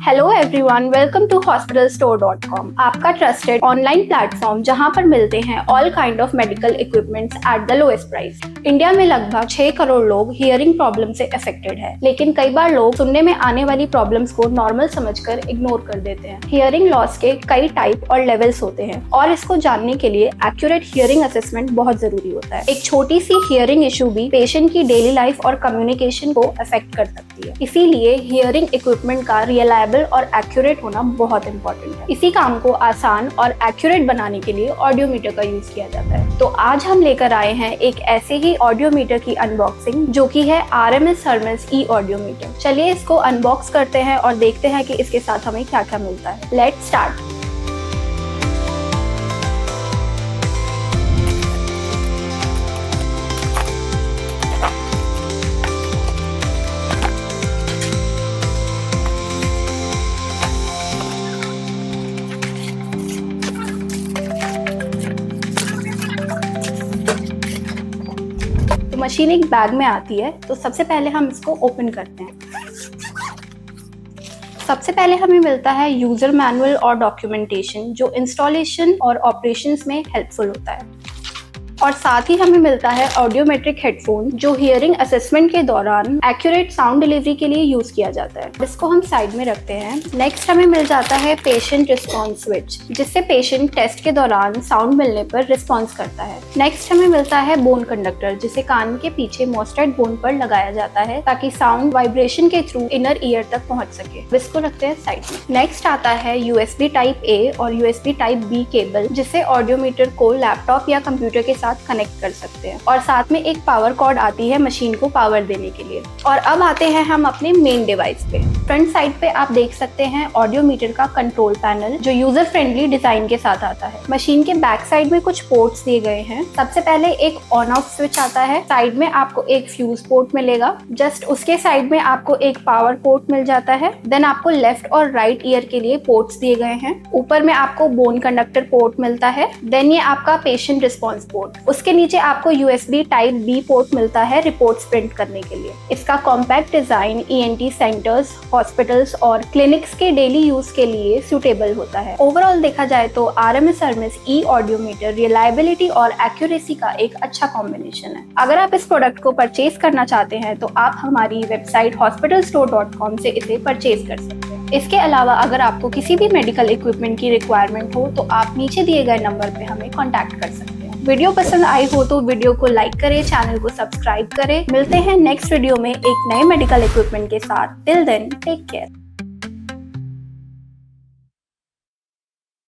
Hello everyone, welcome to hospitalstore.com, आपका trusted online platform जहां पर मिलते हैं all kind of medical equipments at the lowest price. India में लगभग 6 करोड़ लोग हियरिंग प्रॉब्लम से अफेक्टेड है, लेकिन कई बार लोग सुनने में आने वाली प्रॉब्लम्स को नॉर्मल समझकर इग्नोर कर देते हैं। हियरिंग लॉस के कई टाइप और लेवल्स होते हैं और इसको जानने के लिए एक्यूरेट हियरिंग असेसमेंट बहुत जरूरी होता है। एक छोटी सी हियरिंग इशू भी पेशेंट की डेली लाइफ और कम्युनिकेशन को अफेक्ट कर सकती है, इसीलिए हियरिंग इक्विपमेंट का रिलायबल और एक्यूरेट होना बहुत इंपॉर्टेंट है। इसी काम को आसान और एक्यूरेट बनाने के लिए ऑडियोमीटर का यूज किया जाता है। तो आज हम लेकर आए हैं एक ऐसे ही ऑडियोमीटर की अनबॉक्सिंग जो कि है RMS Hermes ई ऑडियोमीटर। चलिए इसको अनबॉक्स करते हैं और देखते हैं कि इसके साथ हमें क्या क्या मिलता है। Let's start. तो मशीन एक बैग में आती है, तो सबसे पहले हम इसको ओपन करते हैं। सबसे पहले हमें मिलता है यूजर मैनुअल और डॉक्यूमेंटेशन जो इंस्टॉलेशन और ऑपरेशंस में हेल्पफुल होता है, और साथ ही हमें मिलता है ऑडियोमेट्रिक हेडफोन जो हियरिंग असेसमेंट के दौरान एक्यूरेट साउंड डिलीवरी के लिए यूज किया जाता है। इसको हम साइड में रखते हैं। नेक्स्ट हमें मिल जाता है पेशेंट रिस्पॉन्स स्विच, जिससे पेशेंट टेस्ट के दौरान साउंड मिलने पर रिस्पॉन्स करता है। नेक्स्ट हमें मिलता है बोन कंडक्टर, जिसे कान के पीछे मोस्टेड बोन पर लगाया जाता है ताकि साउंड वाइब्रेशन के थ्रू इनर ईयर तक पहुंच सके। इसको रखते हैं साइड में। नेक्स्ट आता है USB टाइप A और USB टाइप B केबल, जिससे ऑडियोमीटर को लैपटॉप या कंप्यूटर के कनेक्ट कर सकते हैं, और साथ में एक पावर कॉर्ड आती है मशीन को पावर देने के लिए। और अब आते हैं हम अपने मेन डिवाइस पे। फ्रंट साइड पे आप देख सकते हैं ऑडियोमीटर का कंट्रोल पैनल जो यूजर फ्रेंडली डिजाइन के साथ आता है। मशीन के बैक साइड में कुछ पोर्ट्स दिए गए हैं। सबसे पहले एक ऑन ऑफ स्विच आता है। साइड में आपको एक फ्यूज पोर्ट मिलेगा। जस्ट उसके साइड में आपको एक पावर पोर्ट मिल जाता है। देन आपको लेफ्ट और राइट ईयर के लिए पोर्ट्स दिए गए हैं। ऊपर में आपको बोन कंडक्टर पोर्ट मिलता है। देन ये आपका पेशेंट रिस्पॉन्स पोर्ट। उसके नीचे आपको USB टाइप B पोर्ट मिलता है रिपोर्ट्स प्रिंट करने के लिए। इसका compact design ENT centres, hospitals और क्लिनिक्स के डेली यूज के लिए सूटेबल होता है। ओवरऑल देखा जाए तो RMS Hermes ई ऑडियोमीटर रिलायबिलिटी और एक्यूरेसी का एक अच्छा कॉम्बिनेशन है। अगर आप इस प्रोडक्ट को परचेज करना चाहते हैं तो आप हमारी वेबसाइट hospitalstore.com से इसे परचेज कर सकते हैं। इसके अलावा अगर आपको किसी भी मेडिकल इक्विपमेंट की रिक्वायरमेंट हो तो आप नीचे दिए गए नंबर पे हमें कॉन्टैक्ट कर सकते हैं। वीडियो पसंद आई हो तो वीडियो को लाइक करें, चैनल को सब्सक्राइब करें। मिलते हैं नेक्स्ट वीडियो में एक नए मेडिकल इक्विपमेंट के साथ। Till then take care.